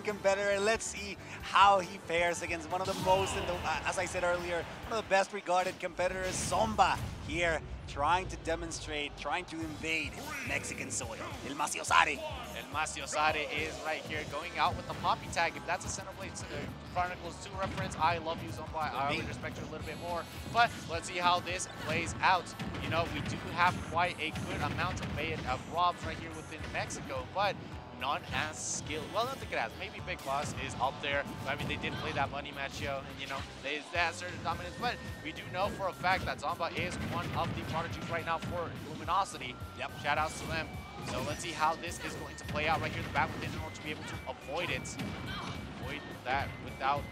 amazing competitor. Let's see how he fares against one of the most, as I said earlier, one of the best regarded competitors, Zomba, here trying to demonstrate, trying to invade Mexican soil. El Maciosare. And Maciosare is right here going out with the poppy tag. If that's a Xenoblade Chronicles 2 reference, I love you, Zomba. I would respect you a little bit more. But let's see how this plays out. You know, we do have quite a good amount of robs right here within Mexico, but not as skilled. Well, not think it has. Maybe Big Boss is up there. I mean, they did play that money match, yo, and you know, they have certain dominance. But we do know for a fact that Zomba is one of the prodigies right now for Luminosity. Yep. Shout outs to them. So let's see how this is going to play out right here in the back within in order to be able to avoid it. Avoid that without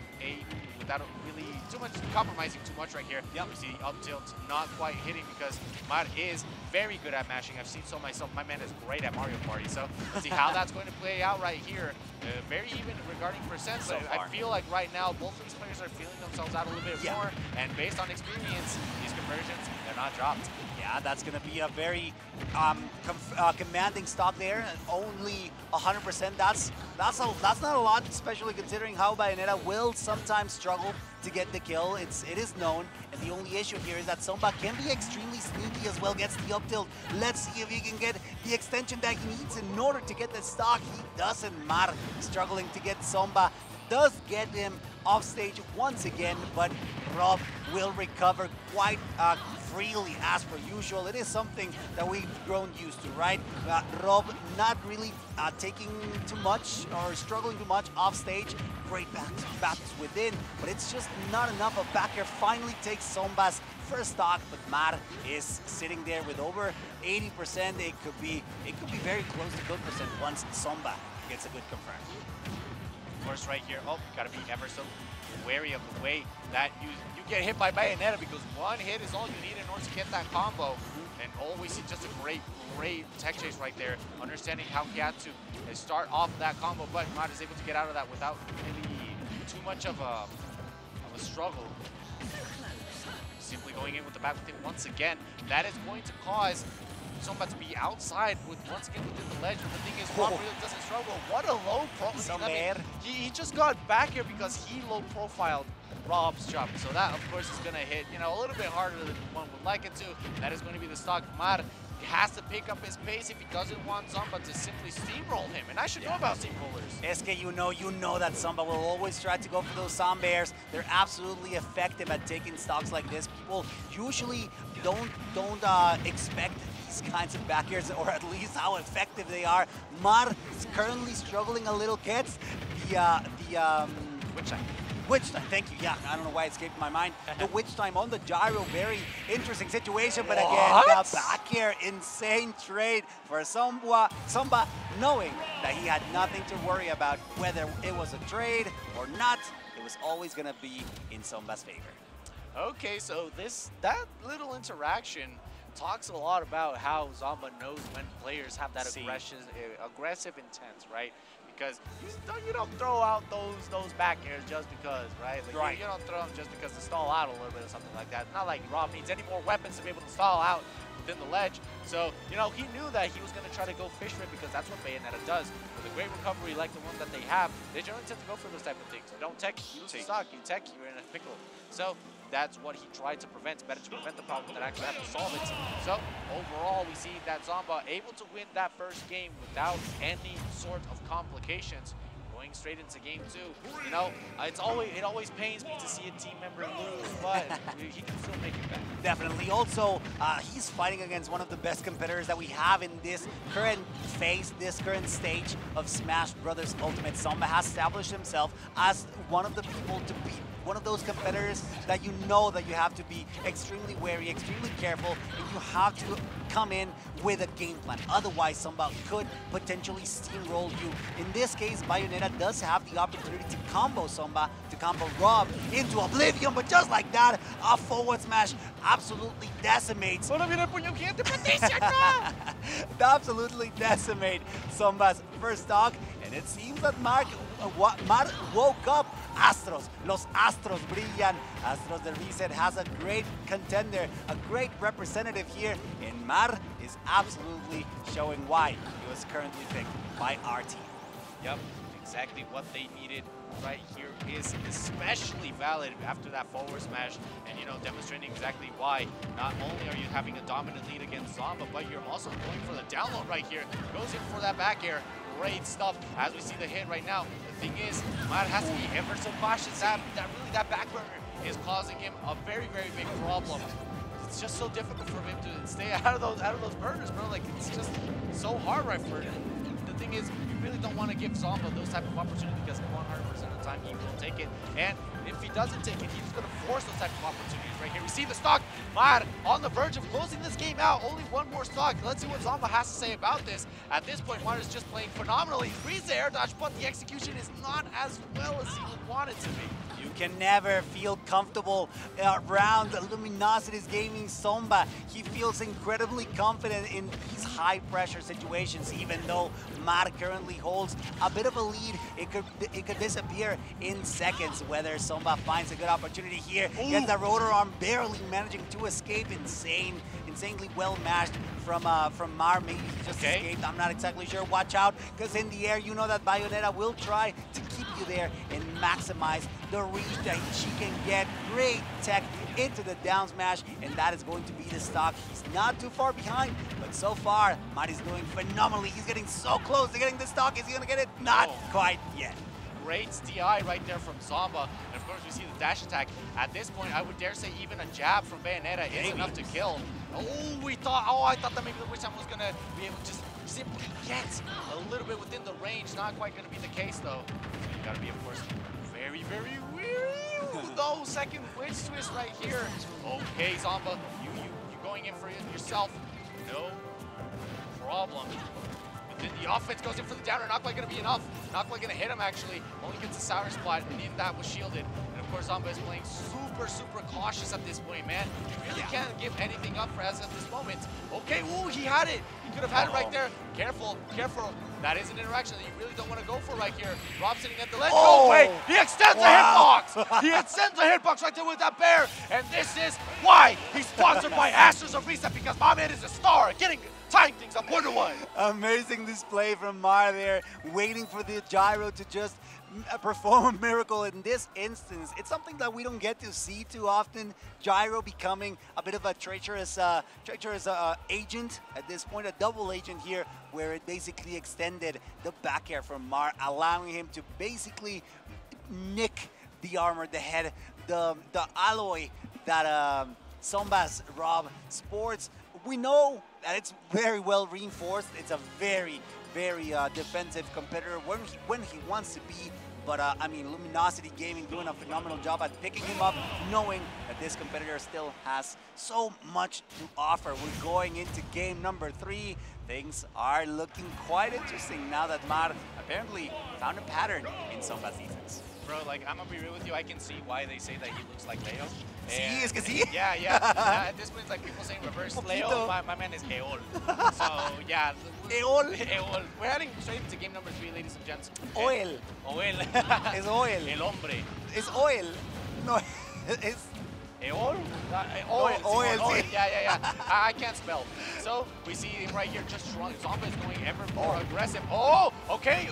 really too much compromising too much right here. Yep. We see up tilt not quite hitting because Mar is very good at mashing. I've seen so myself. My man is great at Mario Party. So let's see how that's going to play out right here. Very even regarding percent, but I feel like right now both of these players are feeling themselves out a little bit more. And based on experience, these conversions, they're not dropped. Yeah, that's going to be a very commanding stock there. Only 100%. That's not a lot, especially considering how Bayonetta will sometimes struggle to get the kill. It is known, and the only issue here is that Zomba can be extremely sneaky as well. Gets the up tilt. Let's see if he can get the extension that he needs in order to get the stock. He doesn't. Mar struggling to get Zomba. Does get him off stage once again, but Rob will recover quite freely as per usual. It is something that we've grown used to, right? Rob not really taking too much or struggling too much off stage. Great battles within, but it's just not enough. A back air finally takes Zomba's first stock, but Mar is sitting there with over 80%. It could be very close to good percent once Zomba gets a good confirm. Of course, right here, gotta be ever so wary of the way that you get hit by Bayonetta, because one hit is all you need in order to get that combo. And always see just a great tech chase right there, understanding how he had to start off that combo, but Mar is able to get out of that without really too much of a struggle. Simply going in with the back with him once again. That is going to cause Zomba to be outside once again within the ledge. But the thing is, Rob really doesn't struggle. What a low profile. I mean, he just got back here because he low profiled Rob's jump. So that, of course, is going to hit, you know, a little bit harder than one would like it to. That is going to be the stock. Mar has to pick up his pace if he doesn't want Zomba to simply steamroll him. And I should know about steamrollers. Es que you know that Zomba will always try to go for those Zomba airs. They're absolutely effective at taking stocks like this. People usually don't expect these kinds of back airs, or at least how effective they are. Mar is currently struggling a little, kids. Witch time, thank you. Yeah, I don't know why it escaped my mind. The witch time on the gyro, very interesting situation. But again, the back air, insane trade for Zomba, knowing that he had nothing to worry about, whether it was a trade or not. It was always going to be in Zomba's favor. Okay, so that little interaction talks a lot about how Zomba knows when players have that aggressive intent, right? Because you don't throw out those back airs just because, right? Like, you don't throw them just because to stall out a little bit or something like that. Not like Rob needs any more weapons to be able to stall out within the ledge. So, you know, he knew that he was going to try to go fish for it, because that's what Bayonetta does. With a great recovery like the one that they have, they generally tend to go for those type of things. You don't tech, you lose the stock. You tech, you're in a pickle. So that's what he tried to prevent. Better to prevent the problem than actually have to solve it. So overall, we see that Zomba able to win that first game without any sort of complications. Going straight into game 2. You know, it always pains me to see a team member lose, but he can still make it back. Definitely. Also, he's fighting against one of the best competitors that we have in this current phase, this current stage of Smash Brothers Ultimate. Zomba has established himself as one of the people to beat, one of those competitors that you know that you have to be extremely wary, extremely careful, and you have to come in with a game plan. Otherwise, Zomba could potentially steamroll you. In this case, Bayonetta does have the opportunity to combo Zomba, to combo Rob into oblivion, but just like that, a forward smash absolutely decimates. Absolutely decimate Zomba's first stock, and it seems that Mar woke up. Astros, los Astros brillan. Astros de Reset has a great contender, a great representative here, and Mar is absolutely showing why he was currently picked by our team. Yep, exactly what they needed right here is especially valid after that forward smash, and you know, demonstrating exactly why not only are you having a dominant lead against Zomba, but you're also going for the download right here. Goes in for that back air. Great stuff as we see the hit right now. The thing is, Mar has to be ever so cautious. That back burner is causing him a very, very big problem. It's just so difficult for him to stay out of those burners, bro. Like, it's just so hard right for him. The thing is, you really don't want to give Zomba those type of opportunities because 100% of the time he will take it. And if he doesn't take it, he's going to force those type of opportunities right here. We see the stock. Mar on the verge of closing this game out. Only one more stock. Let's see what Zomba has to say about this. At this point, Mar is just playing phenomenally. Freeze the air dodge, but the execution is not as well as he would want it to be. You can never feel comfortable around Luminosity's gaming Zomba. He feels incredibly confident in these high-pressure situations, even though Mar currently holds a bit of a lead. It could disappear in seconds. Whether Zomba finds a good opportunity here, gets the rotor arm, barely managing to escape. Insanely well matched from Mar. Maybe he just escaped. I'm not exactly sure. Watch out, because in the air, you know that Bayonetta will try to keep you there and maximize the reach that she can get. Great tech into the down smash, and that is going to be the stock. He's not too far behind, but so far, Mari's doing phenomenally. He's getting so close to getting the stock. Is he gonna get it? Not quite yet. Great DI right there from Zomba. And of course, we see the dash attack. At this point, I would dare say even a jab from Bayonetta is enough to kill. I thought that maybe the Witch Time was gonna be able to just simply get a little bit within the range. Not quite gonna be the case though. So you gotta be, of course, very, very weary. Though second Witch Twist right here. Okay, Zomba, you going in for it yourself. No problem. The offense goes in for the downer, not quite going to be enough. Not quite going to hit him, actually. Only gets a sour spot, and even that was shielded. And of course, Zomba is playing super, super cautious at this point, man. You really can't give anything up for as of this moment. Okay, ooh, he had it. He could have had it right there. Careful, careful. That is an interaction that you really don't want to go for right here. Rob sitting at the ledge. Oh, wait. He extends the hitbox. He extends the hitbox right there with that bear. And this is why he's sponsored by Astros of Reset, because my man is a star. Tying things up 1-1. Amazing display from Mar there, waiting for the gyro to just perform a miracle in this instance. It's something that we don't get to see too often. Gyro becoming a bit of a treacherous agent at this point, a double agent here, where it basically extended the back air from Mar, allowing him to basically nick the armor, the head, the alloy that Zomba's Rob sports. We know that it's very well reinforced. It's a very, very defensive competitor when he wants to be. But I mean, Luminosity Gaming doing a phenomenal job at picking him up, knowing that this competitor still has so much to offer. We're going into game number 3. Things are looking quite interesting now that Mar apparently found a pattern in Zomba's defense. Bro, like, I'm gonna be real with you, I can see why they say that he looks like Leo. Sí, es que sí. Yeah. At this point, it's like people saying reverse Leo. My man is Eol. So, yeah. Eol? Eol. We're heading straight into game number 3, ladies and gents. Oil. Oil. Es oil. El hombre. Es oil. No, it's... Eol? Oil. Oil. Oil. Yeah. I can't spell. So we see him right here, just strong. Zomba is going ever more aggressive. Oh, okay,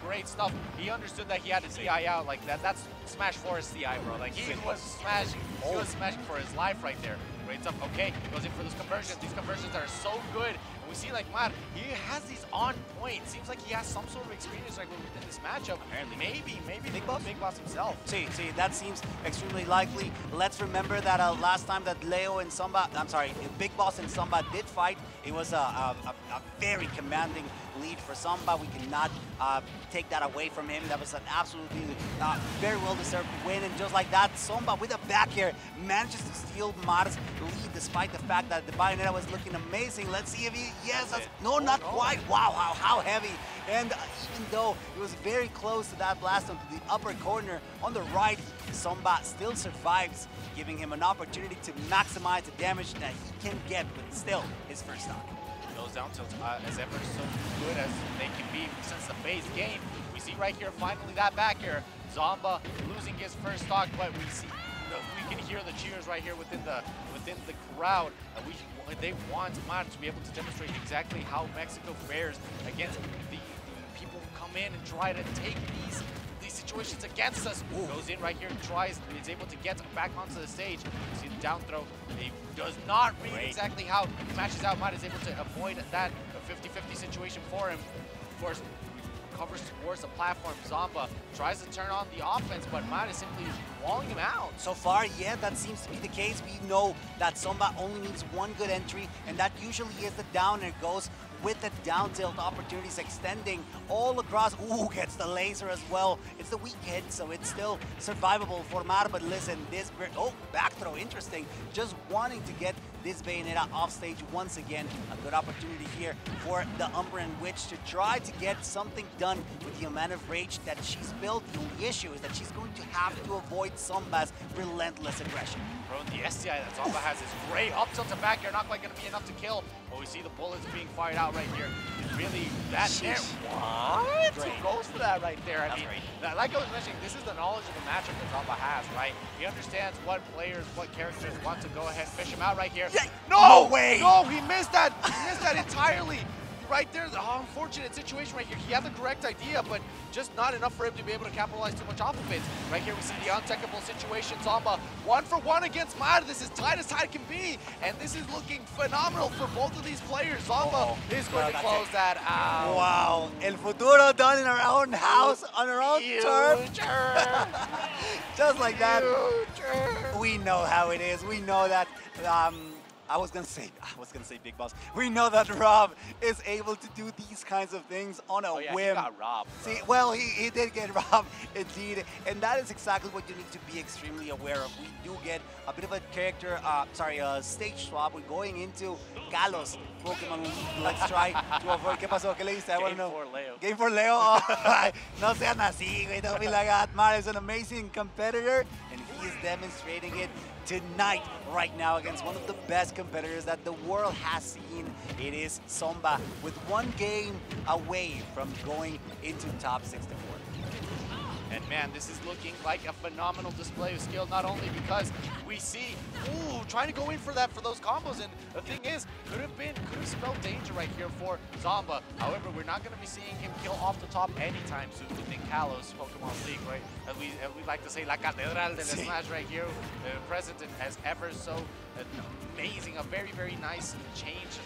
great stuff. He understood that he had to DI out like that. That's Smash Forest DI, bro. Like he was smashing. He was smashing for his life right there. Great stuff. Okay, goes in for those conversions. These conversions are so good. We see like Mar, he has these on point. Seems like he has some sort of experience like within this matchup. Apparently, maybe Big Boss himself. See, that seems extremely likely. Let's remember that last time that Leo and Big Boss and Zomba did fight, it was a very commanding lead for Zomba. We cannot take that away from him. That was an absolutely very well-deserved win. And just like that, Zomba with a back air manages to steal Mar's lead despite the fact that the Bayonetta was looking amazing. Let's see if he, not quite. Wow, how heavy. And even though it was very close to that blast onto the upper corner on the right, Zomba still survives, giving him an opportunity to maximize the damage that he can get, but still his first stock. Goes down to as ever so good as they can be since the base game. We see right here finally that back here, Zomba losing his first stock, but we can hear the cheers right here within the crowd. They want Mar to be able to demonstrate exactly how Mexico fares against the people who come come in and try to take these situations against us. Ooh. Goes in right here, tries, is able to get back onto the stage. See the down throw. He does not read exactly how he matches out. Mad is able to avoid that 50-50 situation for him. Of course, covers towards the platform. Zomba tries to turn on the offense, but Mad is simply walling him out. So far, yeah, that seems to be the case. We know that Zomba only needs one good entry, and that usually is the down, and it goes with the down tilt opportunities extending all across. Ooh, gets the laser as well. It's the weak hit, so it's still survivable for Mar, but listen, this, oh, back throw, interesting. Just wanting to get this Bayonetta off stage once again. A good opportunity here for the Umbran Witch to try to get something done with the amount of rage that she's built. The only issue is that she's going to have to avoid Zomba's relentless aggression. Bro, the STI that Zomba has is great. Up tilt to back air, not quite going to be enough to kill. But we see the bullets being fired out right here. Really, that there. What? Who goes for that right there? I mean, like I was mentioning, this is the knowledge of the matchup that Zomba has, right? He understands what players, what characters want to go ahead and fish him out right here. Yeah. No! No way! No, he missed that. He missed that entirely. Right there, the unfortunate situation right here. He had the correct idea, but just not enough for him to be able to capitalize too much off of it. Right here, we see the untechable situation. Zomba 1-for-1 against Mad. This is tight as tight can be, and this is looking phenomenal for both of these players. Zomba is going to close that out. Wow, El Futuro done in our own house, on our own turf. Just like that. We know how it is. We know that. I was gonna say Big Boss. We know that Rob is able to do these kinds of things on a whim. He got robbed. See, well, he did get robbed indeed, and that is exactly what you need to be extremely aware of. We do get a bit of a character, a stage swap. We're going into Kalos Pokemon. Let's try to avoid. ¿Qué pasó? ¿Qué le diste? I want to know. Game for Leo. Game for Leo. Oh, no sean así, güey. Don't be like that. Mar is an amazing competitor, and he is demonstrating it tonight, right now, against one of the best competitors that the world has seen. It is Zomba, with one game away from going into top 64. And man, this is looking like a phenomenal display of skill, not only because we see, ooh, trying to go in for that, for those combos, and the thing is, could have spelled danger right here for Zomba. However, we're not going to be seeing him kill off the top anytime soon within Kalos Pokemon League, right? As we like to say, La Catedral de Smash right here, present and as ever so amazing, a very, very nice change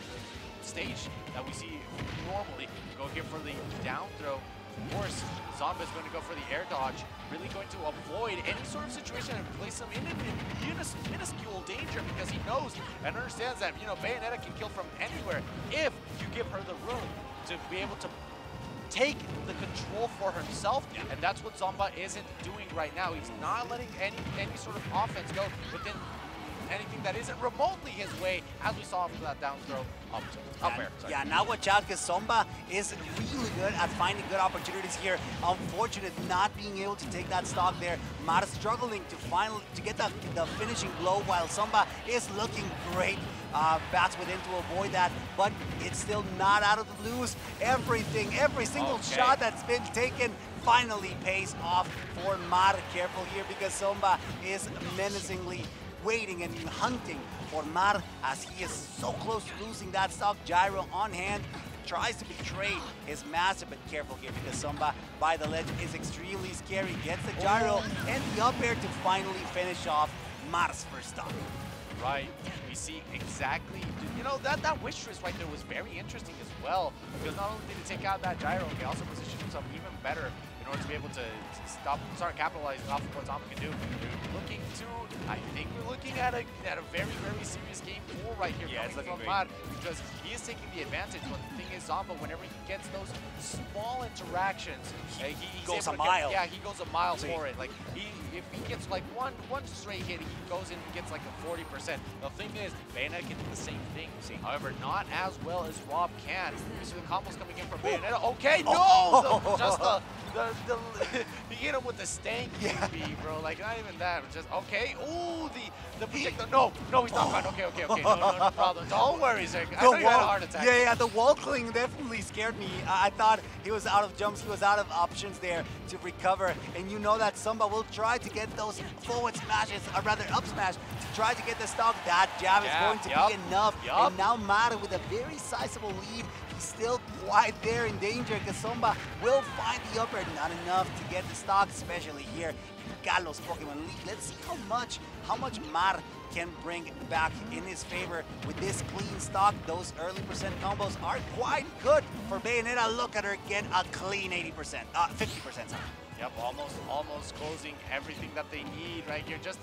stage that we see normally. Go here for the down throw. Of course, Zomba is going to go for the air dodge, really going to avoid any sort of situation and place him in minuscule danger, because he knows and understands that, you know, Bayonetta can kill from anywhere if you give her the room to be able to take the control for himself, and that's what Zomba isn't doing right now. He's not letting any sort of offense go within anything that isn't remotely his way, as we saw from that down throw up air. Yeah, now watch out, because Zomba is really good at finding good opportunities here. Unfortunate not being able to take that stock there. Mara struggling to get the finishing blow, while Zomba is looking great. Bats within to avoid that, but it's still not out of the loose. Every single shot that's been taken finally pays off for Mar. Careful here, because Zomba is menacingly waiting and hunting for Mar, as he is so close to losing that stock. Gyro on hand, tries to betray his master, but careful here, because Zomba by the ledge is extremely scary. Gets the gyro and the up air to finally finish off Mar's first stock. Right, we see exactly, you know, that wish twist right there was very interesting as well, because not only did he take out that gyro, he also positioned himself even better in order to be able to start capitalizing off of what Zomba can do. I think we're looking at a very, very serious game 4 right here, coming from Mad, because he is taking the advantage. But the thing is, Zomba, whenever he gets those small interactions, he goes a mile. He goes a mile for it. Like, if he gets like one straight hit, he goes in and gets like a 40%. The thing is, Bayonetta can do the same thing. However, not as well as Rob can. You see the combos coming in from Bayonetta. Okay, no! He hit him with the stank UV, bro. Like, not even that. Just, okay. Ooh, the projectile. No, he's not fine. Okay. No problem. Don't worry, sir. I know you had a heart attack. Yeah, the wall cling definitely scared me. I thought he was out of jumps. He was out of options there to recover. And you know that Zomba will try to get those forward smashes, or rather up smash, to try to get the stock. That jab is going to be enough. And now Mara with a very sizable lead. He still quite there in danger because Zomba will find the upper, not enough to get the stock, especially here in Galos Pokemon League. Let's see how much Mar can bring back in his favor with this clean stock. Those early percent combos are quite good for Bayonetta. Look at her get a clean 50%, sorry. Yep, almost closing everything that they need right here. Just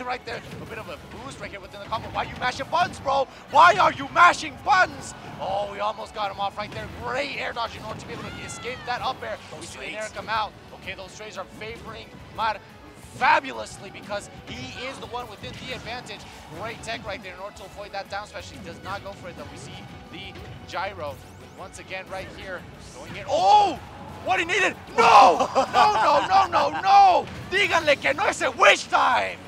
right there, a bit of a boost right here within the combo. Why are you mashing buttons, bro? Why are you mashing buttons? Oh, we almost got him off right there. Great air dodge in order to be able to escape that up air. We see the air come out. Okay, those strays are favoring Mar fabulously because he is the one within the advantage. Great tech right there in order to avoid that down smash. He does not go for it though. We see the gyro once again right here going in. Oh! What he needed? No! No! Díganle que no es a wish time!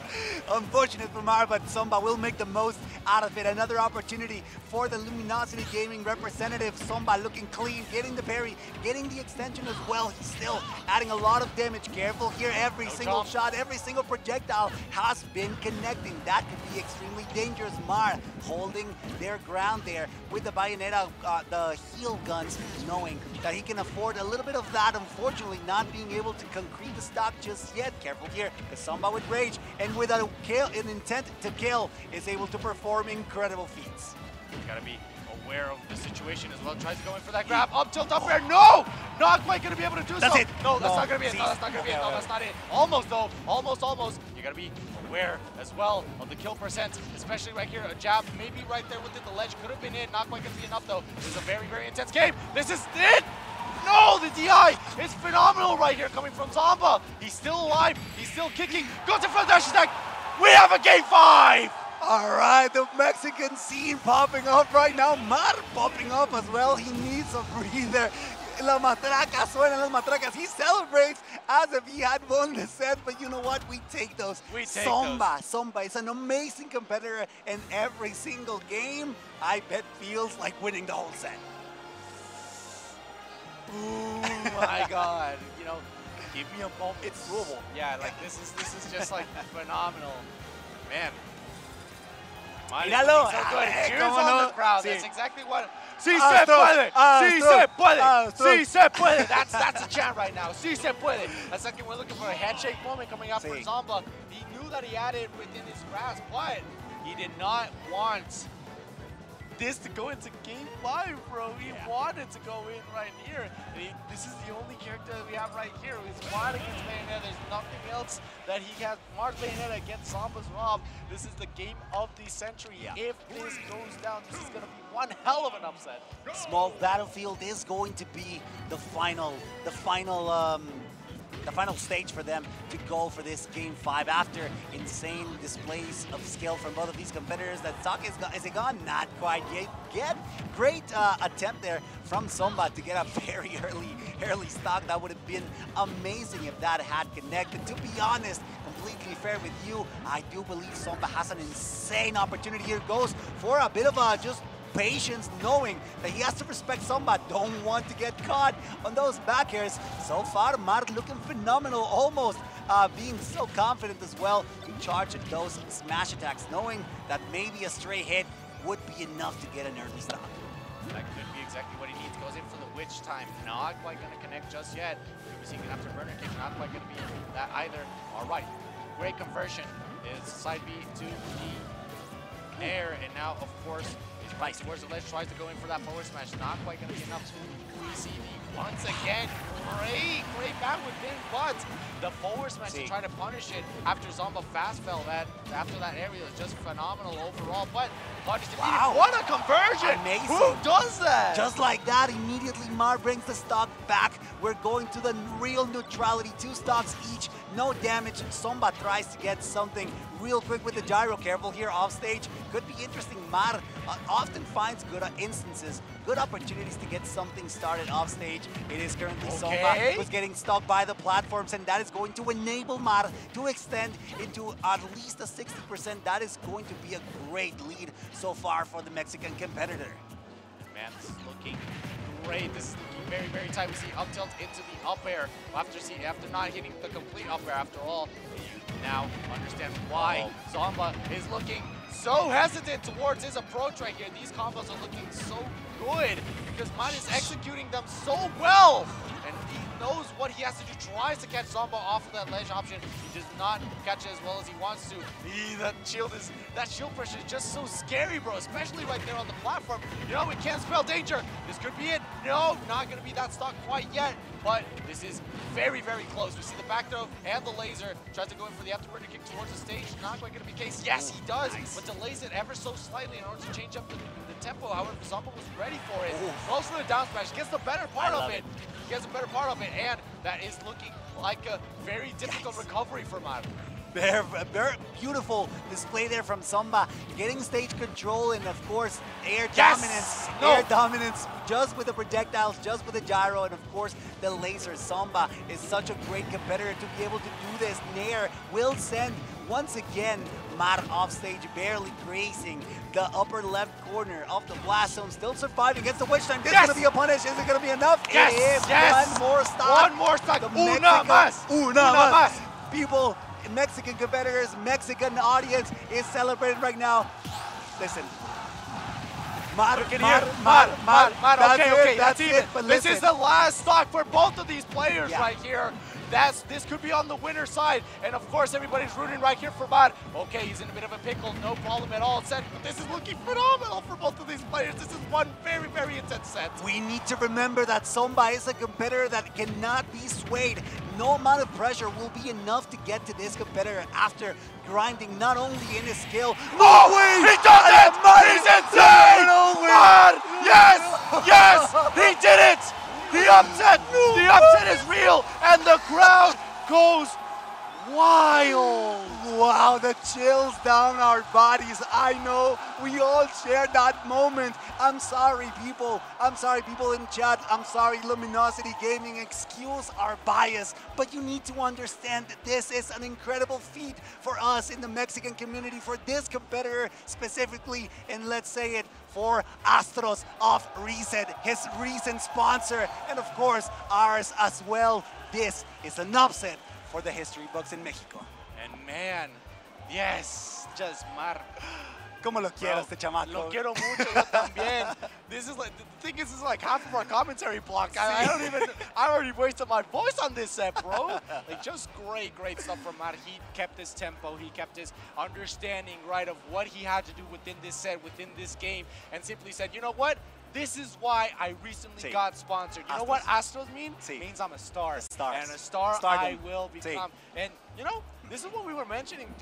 Unfortunate for Mar, but Zomba will make the most out of it. Another opportunity for the Luminosity Gaming representative. Zomba looking clean, getting the parry, getting the extension as well. He's still adding a lot of damage. Careful here, every single shot, every single projectile has been connecting. That could be extremely dangerous. Mar holding their ground there with the Bayonetta, the heal guns, knowing that he can afford a little bit of that. Unfortunately, not being able to concrete the stock just yet. Careful here, because Zomba with rage and with an intent to kill is able to perform incredible feats. Gotta be aware of the situation as well. Tries to go in for that grab. Up tilt, up air. No! Not quite gonna be able to do that's so. It. No, that's not gonna be it. No, that's not gonna be it. No, that's not it. Almost though. Almost. You gotta be aware as well of the kill percent, especially right here. A jab, maybe right there within the ledge. Could have been it. Not quite gonna be enough though. This is a very, very intense game. This is it! No, the DI is phenomenal right here coming from Zomba. He's still alive. He's still kicking. Goes in front of dash attack. We have a game 5! All right, the Mexican scene popping up right now. Mar popping up as well. He needs a breather. La matraca, suenan las matracas. He celebrates as if he had won the set, but you know what? We take those. We take Zomba is an amazing competitor in every single game. I bet feels like winning the whole set. Oh my God! You know, give me a moment. It's doable. Yeah, like this is just like phenomenal, man. Míralo. So good. Cheers ¿Cómo on no? the crowd. Sí. That's exactly what. Sí se puede. Sí se puede. Sí se puede. That's a chant right now. Sí se puede. That's like we're looking for a handshake moment coming up for Zomba. He knew that he had it within his grasp, but he did not want this to go into game 5, bro. He wanted to go in right here. And this is the only character that we have right here. He's wide against Bayonetta. There's nothing else that he has. Mark Bayonetta against Zomba's Rob. This is the game of the century. If this goes down, this is going to be one hell of an upset. Small Battlefield is going to be the final stage for them to go for this game 5 after insane displays of skill from both of these competitors. That stock is it gone? Not quite yet. Great attempt there from Zomba to get a very early stock. That would have been amazing if that had connected. To be honest, completely fair with you, I do believe Zomba has an insane opportunity here. Goes for a bit of a just patience, knowing that he has to respect Zomba. Don't want to get caught on those back airs. So far, Mar looking phenomenal, almost being so confident as well to charge those smash attacks, knowing that maybe a stray hit would be enough to get an early stock. That could be exactly what he needs. Goes in for the witch time. Not quite going to connect just yet. We're seeing an afterburner kick. Not quite going to be that either. All right. Great conversion. Is side B to the air. And now, of course, right towards the ledge, tries to go in for that forward smash. Not quite going to be enough. VCB once again. Great back within, but the forward smash to try to punish it after Zomba fast fell. That after that area was just phenomenal overall. But punish defeated. Wow. What a conversion! Amazing. Who does that? Just like that, immediately Mar brings the stock back. We're going to the real neutrality. 2 stocks each, no damage. Zomba tries to get something real quick with the gyro. Careful here off stage. Could be interesting. Mar often finds good instances, good opportunities to get something started off stage. It is currently Zomba who's getting stuck by the platforms, and that is going to enable Mar to extend into at least a 60%. That is going to be a great lead so far for the Mexican competitor. Man, this is looking great. This is looking very, very tight. We see up tilt into the up air. After not hitting the complete up air after all, you now understand why Zomba is looking so hesitant towards his approach right here. These combos are looking so good because Mar is executing them so well. And he knows what he has to do, tries to catch Zomba off of that ledge option. He does not catch it as well as he wants to. That shield pressure is just so scary, bro, especially right there on the platform. You know, we can't spell danger. This could be it. No, not gonna be that stock quite yet, but this is very, very close. We see the back throw and the laser. Tries to go in for the afterburner kick towards the stage. Not quite gonna be the case. Yes, he does, but delays it ever so slightly in order to change up the tempo. However, Zomba was ready for it. Goes for the down smash, gets the better part of it. Gets a better part of it, and that is looking like a very difficult recovery for Mar. Very beautiful display there from Zomba, getting stage control and of course air dominance. Air dominance just with the projectiles, just with the gyro, and of course the laser. Zomba is such a great competitor to be able to do this. Nair will send once again Mar off stage, barely grazing the upper left corner of the blast zone, still surviving against the witch time. This is gonna be a punish. Is it gonna be enough? Yes, it is. yes. One more stock. One more stock. Una más. People, Mexican competitors, Mexican audience is celebrating right now. Listen. Mar. Okay, That's that's it. even. But This listen. is the last stock for both of these players right here. This could be on the winner's side, and of course everybody's rooting right here for Mar. Okay, he's in a bit of a pickle, no problem at all. Set, but this is looking phenomenal for both of these players. This is one very, very intense set. We need to remember that Zomba is a competitor that cannot be swayed. No amount of pressure will be enough to get to this competitor after grinding not only in his skill. Oh, he does it! He's insane! Mar! Yes! Yes! He did it! The upset is real, and the crowd goes wild. Wow, the chills down our bodies. I know we all share that moment. I'm sorry, people. I'm sorry, people in chat. I'm sorry, Luminosity Gaming. Excuse our bias, but you need to understand that this is an incredible feat for us in the Mexican community, for this competitor specifically, and let's say it, for Astros of Reset, his recent sponsor, and of course ours as well. This is an upset for the history books in Mexico. And man, yes, just Mar. ¿Cómo lo quiero este chamaco? Lo quiero mucho, yo también. This is like, the thing is, this is like half of our commentary block. I already wasted my voice on this set, bro. Like, just great stuff from Mar. He kept his tempo, he kept his understanding, right, of what he had to do within this set, within this game, and simply said, you know what? This is why I recently got sponsored. You know what Astros mean? Means I'm a star. And a star I will become. And, you know, this is what we were mentioning